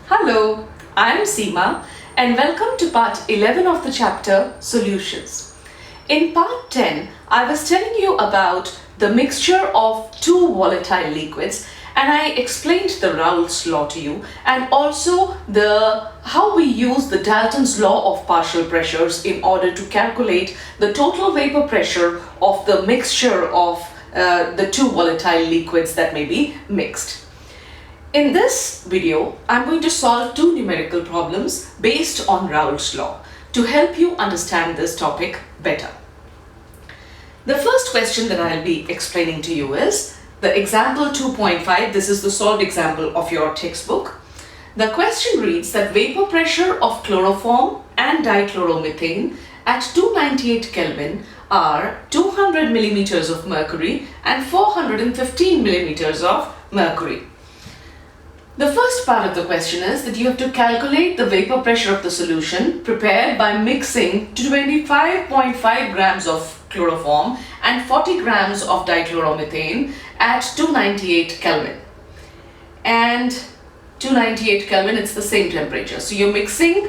Hello, I am Seema and welcome to part 11 of the chapter Solutions. In part 10, I was telling you about the mixture of two volatile liquids and I explained the Raoult's law to you and also how we use the Dalton's law of partial pressures in order to calculate the total vapor pressure of the mixture of the two volatile liquids that may be mixed. In this video, I'm going to solve two numerical problems based on Raoult's law to help you understand this topic better. The first question that I'll be explaining to you is the example 2.5. This is the solved example of your textbook. The question reads that vapor pressure of chloroform and dichloromethane at 298 Kelvin are 200 millimeters of mercury and 415 millimeters of mercury. The first part of the question is that you have to calculate the vapor pressure of the solution prepared by mixing 25.5 grams of chloroform and 40 grams of dichloromethane at 298 Kelvin. And 298 Kelvin, it's the same temperature. So you're mixing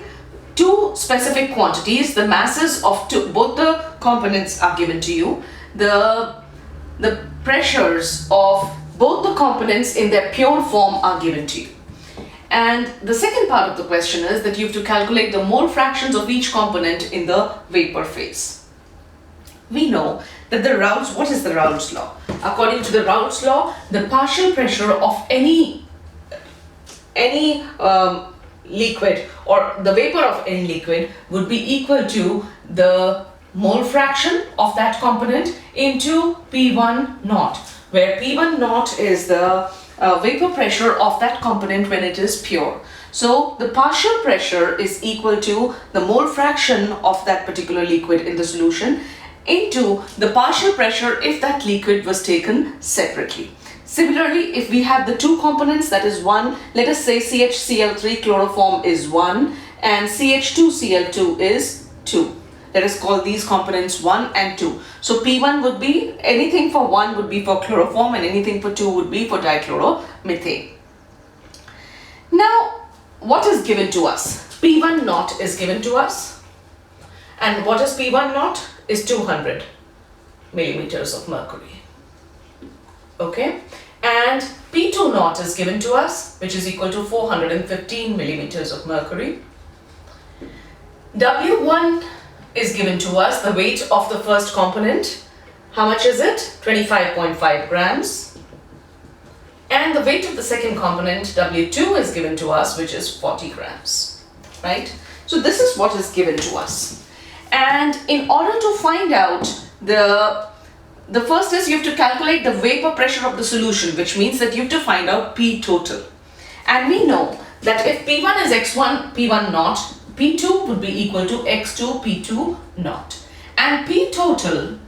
two specific quantities. The masses of both the components are given to you. The pressures of both the components in their pure form are given to you. And the second part of the question is that you have to calculate the mole fractions of each component in the vapor phase. We know that what is the Raoult's law? According to the Raoult's law, the partial pressure of any liquid or the vapor of any liquid would be equal to the mole fraction of that component into P1 naught, where P1 naught is the vapor pressure of that component when it is pure. So the partial pressure is equal to the mole fraction of that particular liquid in the solution into the partial pressure if that liquid was taken separately. Similarly, if we have the two components, that is one, let us say CHCl3 chloroform is 1 and CH2Cl2 is 2. Let us call these components 1 and 2. So P1 would be, anything for 1 would be for chloroform and anything for 2 would be for dichloromethane. Now, what is given to us? P1 naught is given to us. And what is P1 naught? Is 200 millimeters of mercury. Okay? And P2 naught is given to us, which is equal to 415 millimeters of mercury. W1 is given to us, the weight of the first component. How much is it? 25.5 grams. And the weight of the second component, W2, is given to us, which is 40 grams. Right? So this is what is given to us. And in order to find out the first is you have to calculate the vapor pressure of the solution, which means that you have to find out P total. And we know that if P1 is X1, P1 naught, P2 would be equal to X2, P2 naught. And P total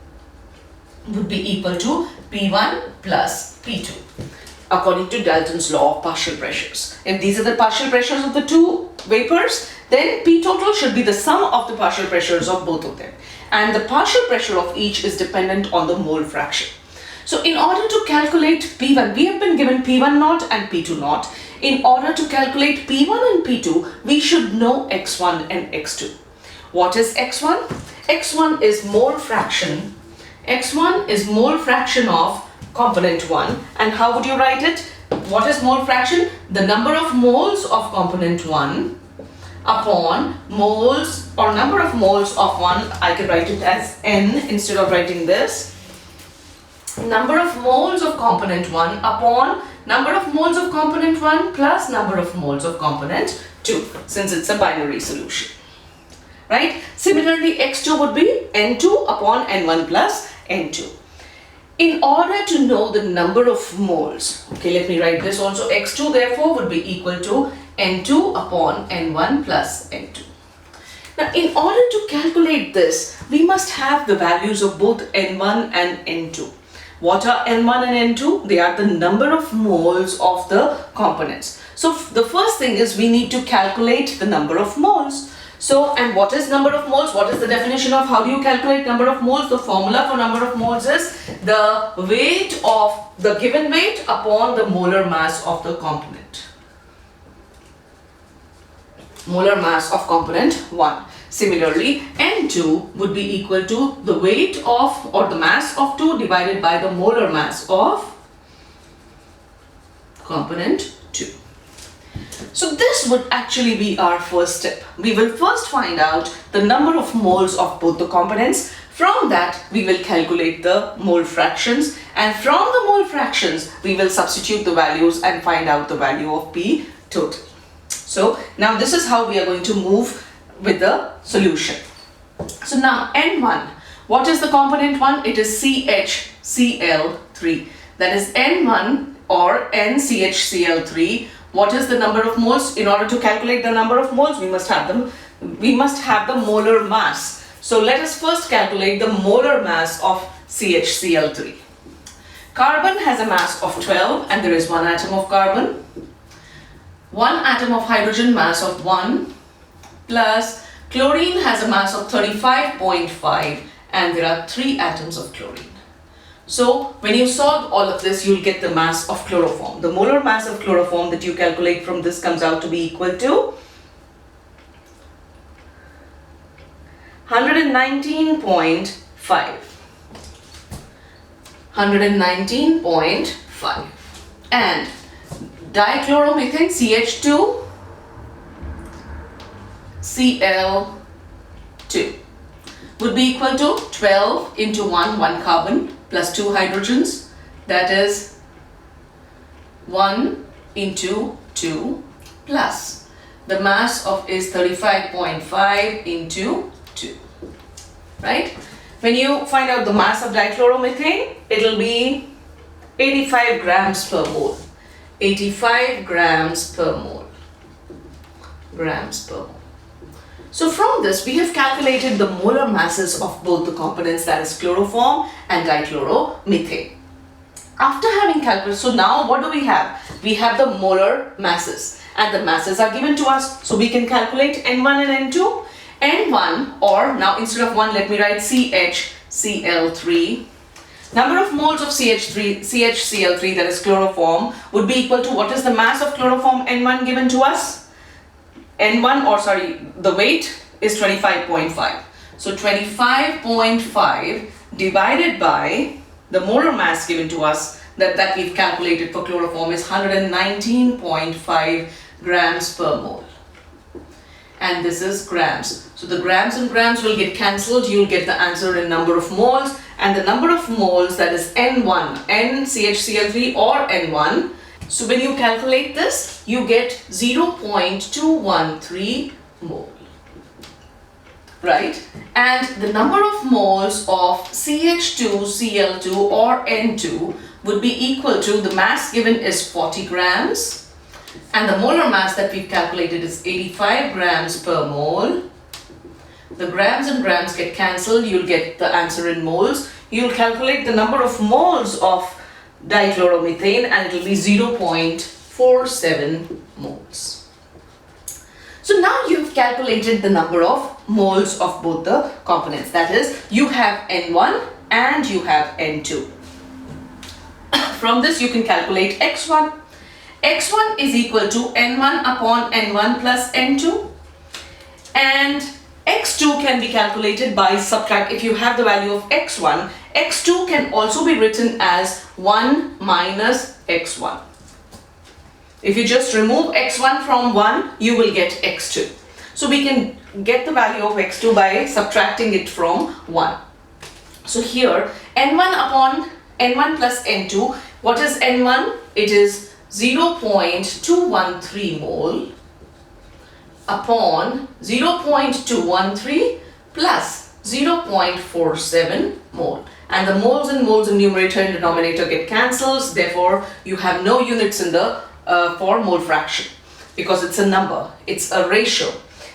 would be equal to P1 plus P2, according to Dalton's law of partial pressures. If these are the partial pressures of the two vapors, then P total should be the sum of the partial pressures of both of them. And the partial pressure of each is dependent on the mole fraction. So in order to calculate P1, we have been given P1 naught and P2 naught. In order to calculate P1 and P2, we should know X1 and X2. What is X1? X1 is mole fraction. X1 is mole fraction of component 1. And how would you write it? What is mole fraction? The number of moles of component 1 upon moles or number of moles of 1. I can write it as N instead of writing this. Number of moles of component 1 upon number of moles of component 1 plus number of moles of component 2, since it's a binary solution. Right? Similarly, X2 would be N2 upon N1 plus N2. In order to know the number of moles, okay, let me write this also. X2 therefore would be equal to N2 upon N1 plus N2. Now, in order to calculate this, we must have the values of both N1 and N2. What are N1 and N2? They are the number of moles of the components. So the first thing is we need to calculate the number of moles. So, and what is number of moles? What is the definition of how do you calculate number of moles? The formula for number of moles is the weight of the given weight upon the molar mass of the component. molar mass of component 1. Similarly, N2 would be equal to the weight of or the mass of 2 divided by the molar mass of component 2. So this would actually be our first step. We will first find out the number of moles of both the components. From that, we will calculate the mole fractions, and from the mole fractions, we will substitute the values and find out the value of P total. So now this is how we are going to move with the solution. So now N1, what is the component 1? It is CHCl3. That is N1 or NCHCl3. What is the number of moles? In order to calculate the number of moles, we must have the molar mass. So let us first calculate the molar mass of CHCl3. Carbon has a mass of 12 and there is 1 atom of carbon. 1 atom of hydrogen, mass of 1, plus chlorine has a mass of 35.5 and there are 3 atoms of chlorine. So when you solve all of this, you'll get the mass of chloroform. The molar mass of chloroform that you calculate from this comes out to be equal to 119.5. 119.5. And dichloromethane CH2 Cl2 would be equal to 12 into 1 carbon plus 2 hydrogens, that is 1 into 2 plus the mass of is 35.5 into 2, right? When you find out the mass of dichloromethane, it will be 85 grams per mole. 85 grams per mole. So from this, we have calculated the molar masses of both the components, that is chloroform and dichloromethane. After having calculated, so now what do we have? We have the molar masses, and the masses are given to us, so we can calculate N1 and N2. N1, or now instead of 1, let me write CHCl3. Number of moles of CHCl3, that is chloroform, would be equal to, what is the mass of chloroform N1 given to us? The weight is 25.5. So 25.5 divided by the molar mass given to us that we've calculated for chloroform is 119.5 grams per mole. And this is grams. So the grams and grams will get cancelled. You'll get the answer in number of moles, and the number of moles, that is N1, NCHCl3 or N1. So when you calculate this, you get 0.213 mole, right? And the number of moles of CH2, Cl2 or N2 would be equal to, the mass given is 40 grams and the molar mass that we've calculated is 85 grams per mole. The grams and grams get cancelled, you'll get the answer in moles. You'll calculate the number of moles of dichloromethane and it will be 0.47 moles. So now you've calculated the number of moles of both the components. That is, you have N1 and you have N2. From this you can calculate X1. X1 is equal to N1 upon N1 plus N2. And X2 can be calculated by subtract. If you have the value of X1, X2 can also be written as 1 minus X1. If you just remove X1 from 1, you will get X2. So we can get the value of X2 by subtracting it from 1. So here, N1 upon N1 plus N2, what is N1? It is 0.213 mole upon 0.213 plus 0.47 mole. And the moles and moles in numerator and denominator get cancelled. Therefore, you have no units in the for mole fraction because it's a number, it's a ratio.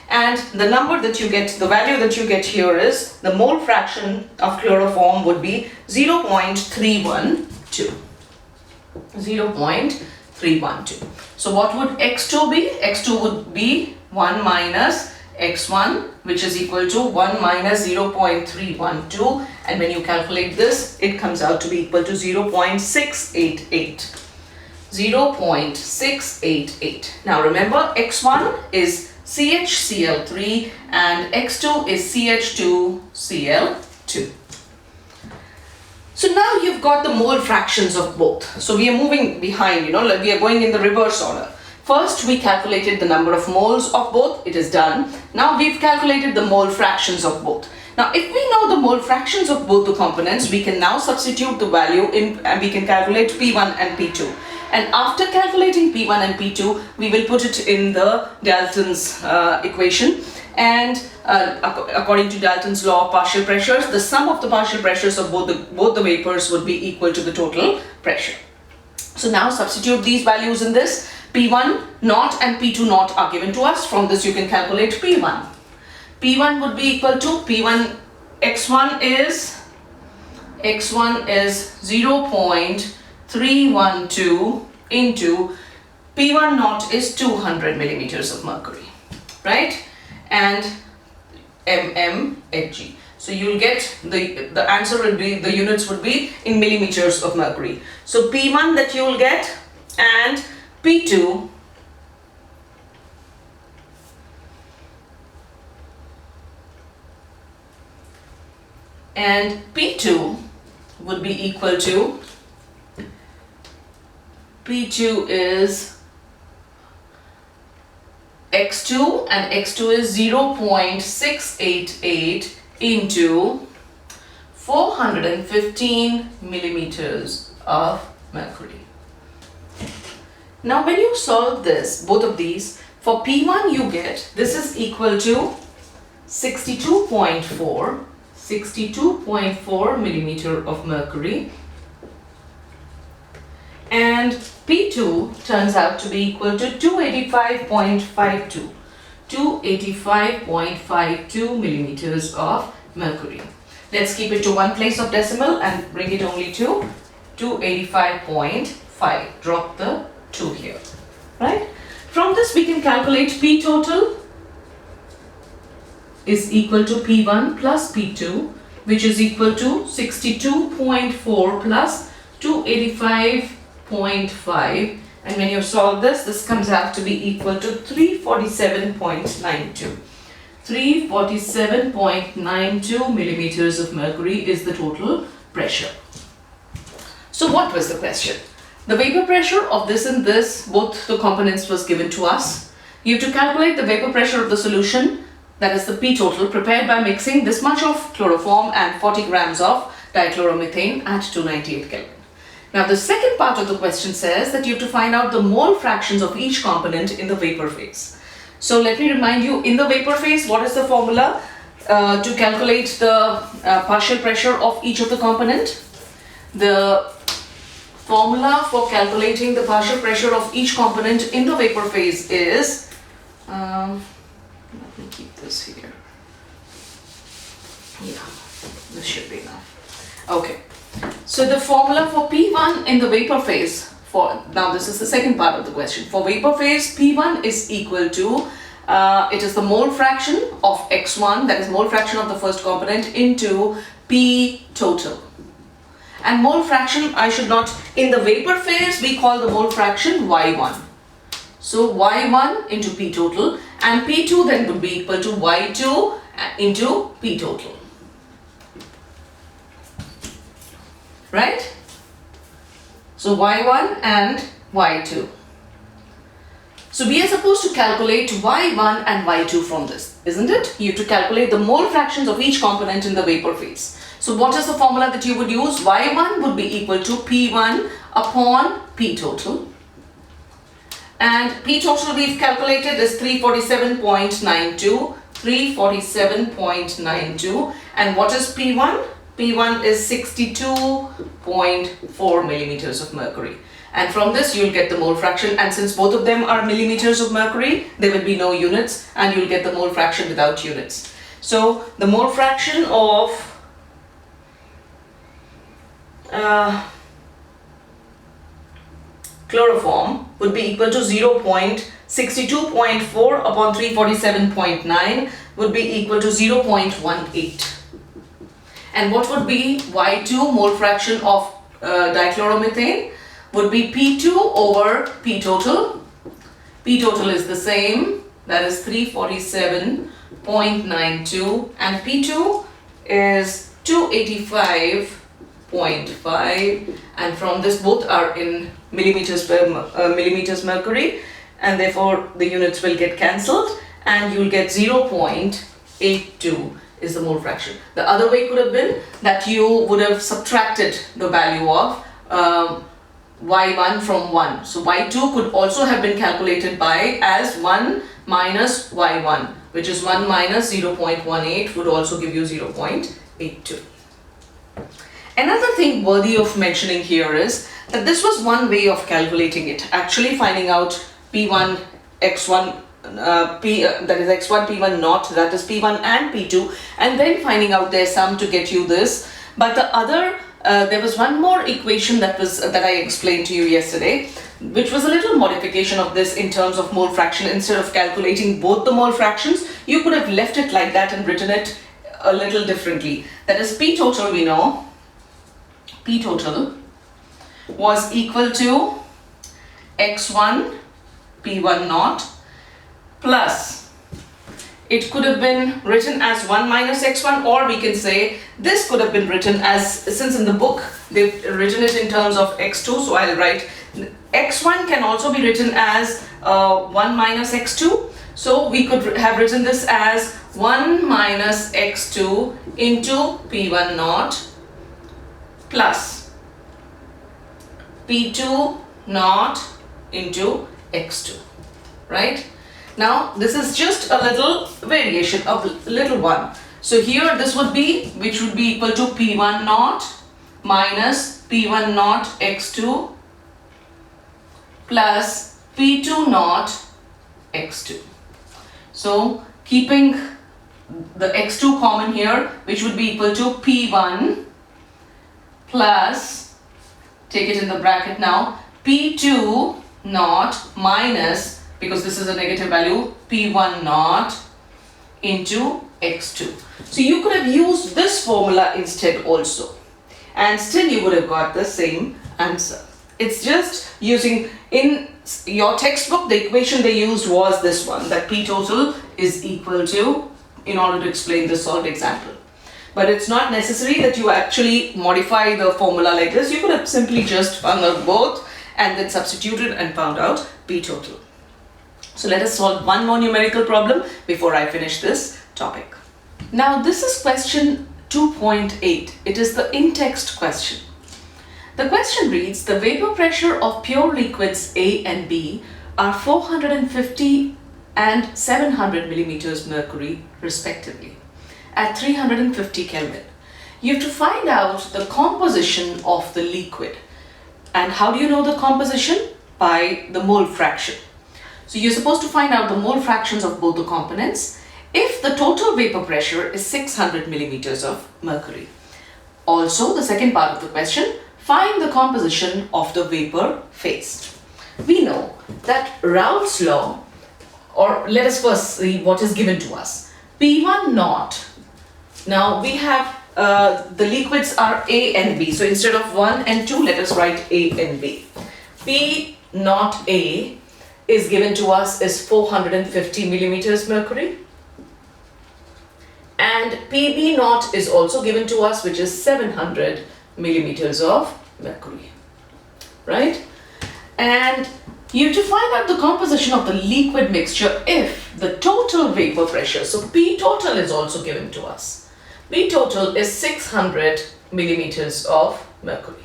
And the number that you get, the value that you get here is the mole fraction of chloroform would be 0.312. 0.312. So what would X2 be? X2 would be 1 minus X1, which is equal to 1 minus 0.312, and when you calculate this, it comes out to be equal to 0.688. 0.688. Now remember, X1 is CHCl3 and X2 is CH2Cl2. So now you've got the mole fractions of both. So we are moving behind, like we are going in the reverse order. First we calculated the number of moles of both, it is done. Now we've calculated the mole fractions of both. Now if we know the mole fractions of both the components, we can now substitute the value in and we can calculate P1 and P2. And after calculating P1 and P2, we will put it in the Dalton's equation. And according to Dalton's law of partial pressures, the sum of the partial pressures of both the vapors would be equal to the total pressure. So now substitute these values in this. P1 naught and P2 naught are given to us. From this you can calculate P1. P1 would be equal to P1 X1 is 0.312 into P1 naught is 200 millimeters of mercury, right? And mmHg. So you'll get the answer will be, the units would be in millimeters of mercury. So P1 that you will get and P2 would be equal to, P2 is X2 and X2 is 0.688 into 415 millimeters of mercury. Now when you solve this, both of these, for P1 you get, this is equal to 62.4 millimeter of mercury, and P2 turns out to be equal to 285.52 millimeters of mercury. Let's keep it to one place of decimal and bring it only to 285.5. Drop the 2 here, right? From this we can calculate P total is equal to P1 plus P2, which is equal to 62.4 plus 285.5, and when you solve this, this comes out to be equal to 347.92. 347.92 millimeters of mercury is the total pressure. So what was the question? The vapor pressure of this and this, both the components, was given to us. You have to calculate the vapor pressure of the solution, that is the P total, prepared by mixing this much of chloroform and 40 grams of dichloromethane at 298 Kelvin. Now the second part of the question says that you have to find out the mole fractions of each component in the vapor phase. So let me remind you, in the vapor phase, what is the formula to calculate the partial pressure of each of the component? The formula for calculating the partial pressure of each component in the vapor phase is, let me keep this here. Yeah, this should be enough. Okay. So the formula for P1 in the vapor phase, now this is the second part of the question. For vapor phase, P1 is equal to, it is the mole fraction of X1, that is mole fraction of the first component, into P total. And mole fraction, I should not, in the vapor phase, we call the mole fraction Y1. So Y1 into P total, and P2 then would be equal to Y2 into P total. Right? So Y1 and Y2. So we are supposed to calculate Y1 and Y2 from this, isn't it? You have to calculate the mole fractions of each component in the vapor phase. So what is the formula that you would use? Y1 would be equal to P1 upon P total. And P total we've calculated is 347.92. 347.92. And what is P1? P1 is 62.4 millimeters of mercury. And from this you'll get the mole fraction, and since both of them are millimeters of mercury, there will be no units and you'll get the mole fraction without units. So the mole fraction of chloroform would be equal to 0.62.4 upon 347.9 would be equal to 0.18. And what would be Y2 mole fraction of dichloromethane? Would be P2 over P total. P total is the same, that is 347.92, and P2 is 285.5, and from this both are in millimeters mercury, and therefore the units will get cancelled and you will get 0.82 is the mole fraction. The other way could have been that you would have subtracted the value of y1 from 1. So y2 could also have been calculated by as 1 minus y1, which is 1 minus 0.18 would also give you 0.82. Another thing worthy of mentioning here is that this was one way of calculating it, actually finding out P1, X1, that is X1, P1 naught, that is P1 and P2, and then finding out their sum to get you this. But the other, there was one more equation that I explained to you yesterday, which was a little modification of this in terms of mole fraction. Instead of calculating both the mole fractions, you could have left it like that and written it a little differently. That is P total, we know, P total was equal to X1 P1 naught plus, it could have been written as 1 minus X1, or we can say this could have been written as, since in the book they've written it in terms of X2, so I'll write X1 can also be written as 1 minus X2. So we could have written this as 1 minus X2 into P1 naught plus P2 naught into X2, right? Now this is just a little variation, a little one. So here this would be, which would be equal to P1 naught minus P1 naught X2 plus P2 naught X2. So keeping the X2 common here, which would be equal to P1 plus, take it in the bracket now, P2 naught minus, because this is a negative value, P1 naught into X2. So you could have used this formula instead also, and still you would have got the same answer. It's just using, in your textbook, the equation they used was this one, that P total is equal to, in order to explain the solved example. But it's not necessary that you actually modify the formula like this. You could have simply just found out both and then substituted and found out P total. So let us solve one more numerical problem before I finish this topic. Now this is question 2.8. It is the in-text question. The question reads, the vapor pressure of pure liquids A and B are 450 and 700 millimeters mercury respectively at 350 Kelvin. You have to find out the composition of the liquid. And how do you know the composition? By the mole fraction. So you're supposed to find out the mole fractions of both the components if the total vapor pressure is 600 millimeters of mercury. Also, the second part of the question, find the composition of the vapor phase. We know that Raoult's law, or let us first see what is given to us. P1 naught. Now we have the liquids are A and B. So instead of 1 and 2, let us write A and B. P naught A is given to us is 450 millimeters mercury. And PB naught is also given to us, which is 700 millimeters of mercury, right? And you have to find out the composition of the liquid mixture if the total vapor pressure, so P total is also given to us. P total is 600 millimeters of mercury.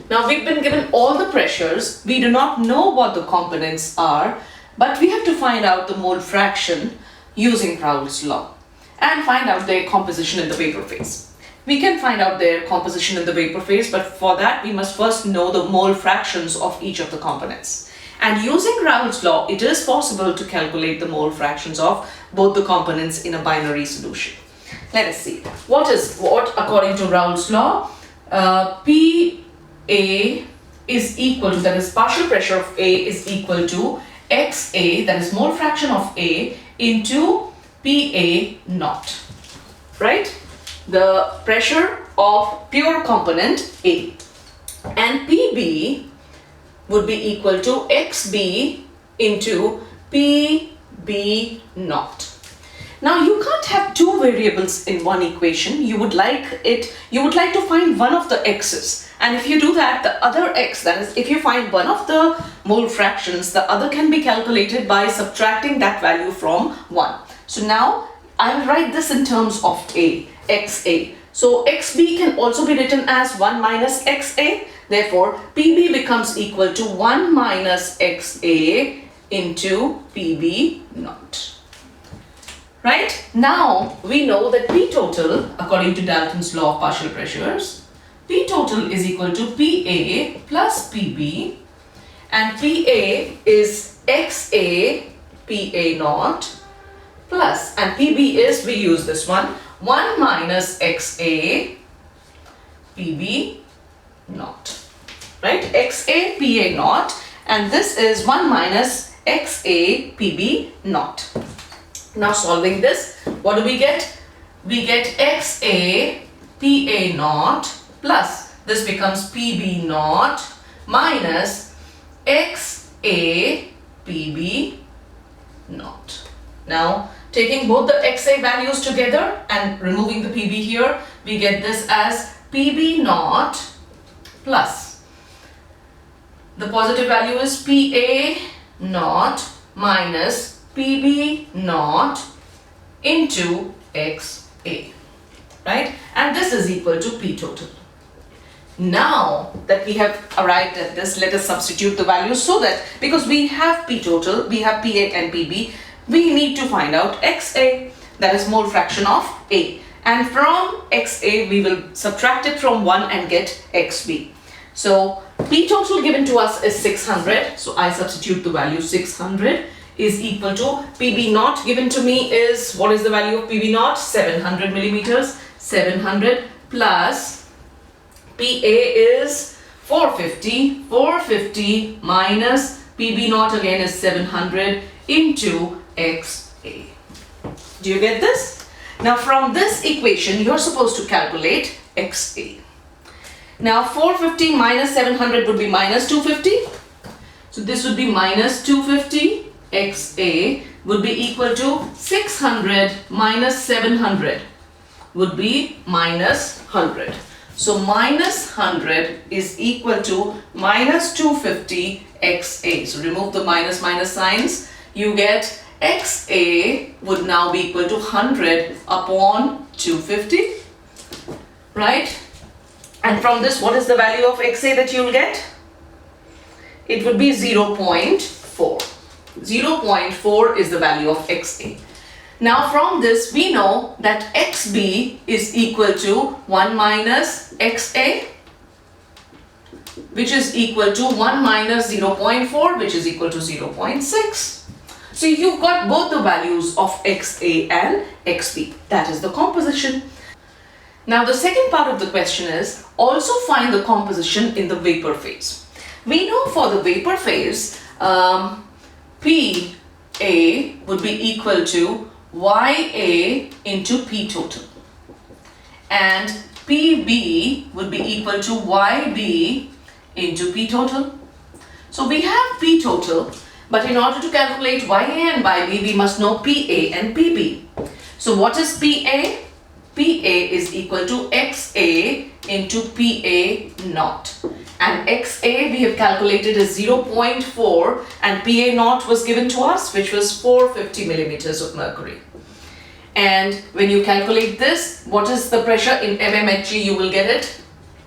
Now we've been given all the pressures, we do not know what the components are, but we have to find out the mole fraction using Raoult's law and find out their composition in the vapor phase. We can find out their composition in the vapor phase, but for that we must first know the mole fractions of each of the components. And using Raoult's law, it is possible to calculate the mole fractions of both the components in a binary solution. Let us see. What according to Raoult's law? PA is equal to, that is partial pressure of A is equal to XA, that is mole fraction of A, into PA naught, right? The pressure of pure component A. And PB would be equal to XB into PB B naught. Now you can't have two variables in one equation. You would like to find one of the x's, and if you do that, the other x, that is, if you find one of the mole fractions, the other can be calculated by subtracting that value from 1. So now I'll write this in terms of a, xa. So xb can also be written as 1 minus xa. Therefore, pb becomes equal to 1 minus xa into pb naught. Right? Now we know that P total, according to Dalton's law of partial pressures, P total is equal to PA plus PB, and PA is XA PA naught plus, and PB is, we use this one, 1 minus XA PB naught. Right? XA PA naught, and this is 1 minus XA PB naught. Now solving this, what do we get? We get XA PA naught plus, this becomes PB naught minus XA PB naught. Now taking both the XA values together and removing the PB here, we get this as PB naught plus, the positive value is PA naught minus PB naught into XA, right? And this is equal to P total. Now that we have arrived at this, let us substitute the values so that, because we have P total, we have PA and PB, we need to find out XA, that is mole fraction of A. And from XA, we will subtract it from 1 and get XB. So P total given to us is 600. So I substitute the value 600 is equal to PB naught given to me is, what is the value of PB naught? 700 millimeters. 700 plus PA is 450. 450 minus PB naught again is 700 into XA. Do you get this? Now from this equation, you're supposed to calculate XA. Now 450 minus 700 would be minus 250. So this would be minus 250. XA would be equal to 600 minus 700 would be minus 100. So minus 100 is equal to minus 250 XA. So remove the minus signs. You get XA would now be equal to 100 upon 250. Right? And from this, what is the value of XA that you'll get? It would be 0.4. 0.4 is the value of XA. Now from this, we know that XB is equal to 1 minus XA, which is equal to 1 minus 0.4, which is equal to 0.6. So you've got both the values of XA and XB. That is the composition. Now the second part of the question is, also find the composition in the vapor phase. We know for the vapor phase, PA would be equal to YA into P total, and PB would be equal to YB into P total. So we have P total, but in order to calculate YA and YB, we must know PA and PB. So what is PA? PA is equal to XA into PA naught. And XA we have calculated as 0.4 and PA naught was given to us, which was 450 millimeters of mercury. And when you calculate this, what is the pressure in mmHg? You will get it.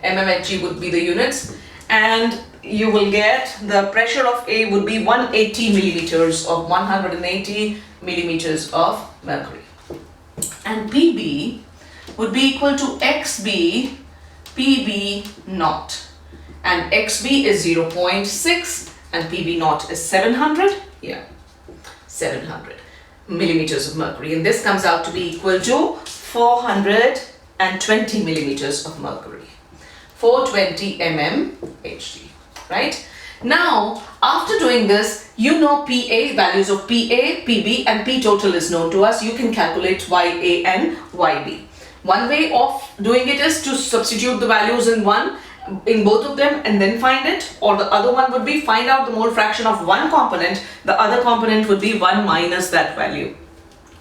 mmHg would be the units. And you will get the pressure of A would be 180 millimeters of 180 millimeters of mercury. And PB would be equal to XB PB naught. And XB is 0.6 and PB naught is 700. Yeah, 700 millimeters of mercury. And this comes out to be equal to 420 millimeters of mercury. 420 mmHg. Right? Now, after doing this, you know PA, values of PA, PB and P total is known to us. You can calculate YA and YB. One way of doing it is to substitute the values in one in both of them and then find it, or the other one would be find out the mole fraction of one component, the other component would be 1 minus that value.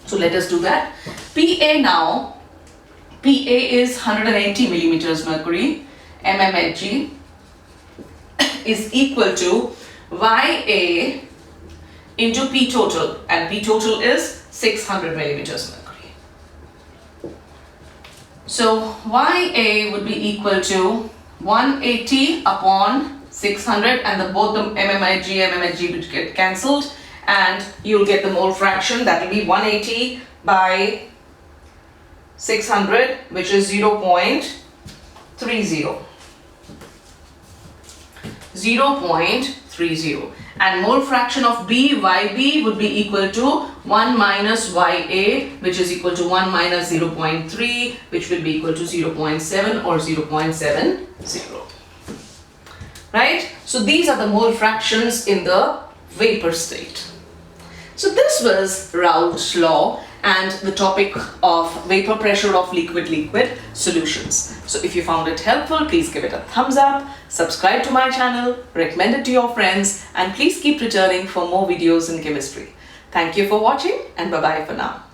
So let us do that. PA now, PA is 180 millimeters mercury, mmHg is equal to YA into P total, and P total is 600 millimeters mercury. So YA would be equal to 180 upon 600, and both the mmHg would get cancelled, and you'll get the mole fraction, that will be 180 by 600, which is 0.30. 0.30, and mole fraction of YB would be equal to 1 minus YA, which is equal to 1 minus 0.3, which will be equal to 0.7 or 0.70. Right? So these are the mole fractions in the vapor state. So this was Raoult's law and the topic of vapor pressure of liquid solutions. So if you found it helpful, please give it a thumbs up, subscribe to my channel, recommend it to your friends, and please keep returning for more videos in chemistry. Thank you for watching, and bye-bye for now.